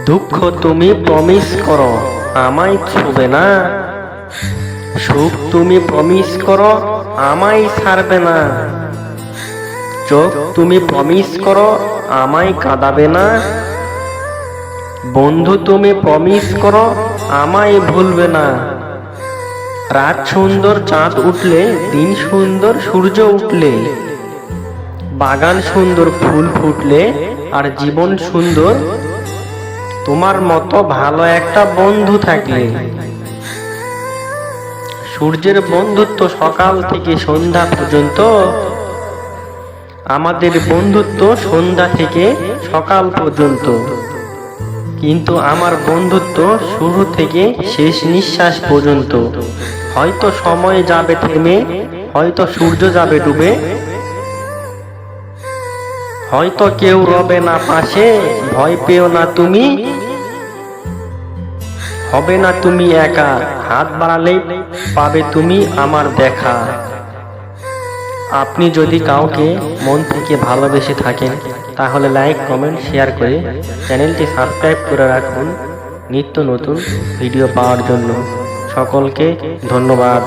দুঃখ তুমি প্রমিস করো আমায় ছুবে না, সুখ তুমি প্রমিস করো আমায় ছাড়বে না, চোখ তুমি প্রমিস করো আমায় কাঁদাবে না, বন্ধু তুমি প্রমিস করো আমায় ভুলবে না। রাত সুন্দর চাঁদ উঠলে, দিন সুন্দর সূর্য উঠলে, বাগান সুন্দর ফুল ফুটলে, আর জীবন সুন্দর তোমার মতো ভালো একটা বন্ধু থাকলে। সূর্যের বন্ধুত্ব সকাল থেকে সন্ধ্যা পর্যন্ত, আমাদের বন্ধুত্ব সন্ধ্যা থেকে সকাল পর্যন্ত। কিন্তু আমার বন্ধুত্ব শুরু থেকে শেষ নিঃশ্বাস পর্যন্ত। হয়তো সময় যাবে থেমে, হয়তো সূর্য যাবে ডুবে, হয়তো কেউ রবে না পাশে, ভয় পেও না তুমি, হবে না তুমি একা, হাত বাড়ালেই পাবে তুমি আমার দেখা। আপনি যদি কাউকে মন থেকে ভালোবেসে থাকেন, তাহলে লাইক কমেন্ট শেয়ার করে চ্যানেলটি সাবস্ক্রাইব করে রাখুন নিত্য নতুন ভিডিও পাওয়ার জন্য। সকলকে ধন্যবাদ।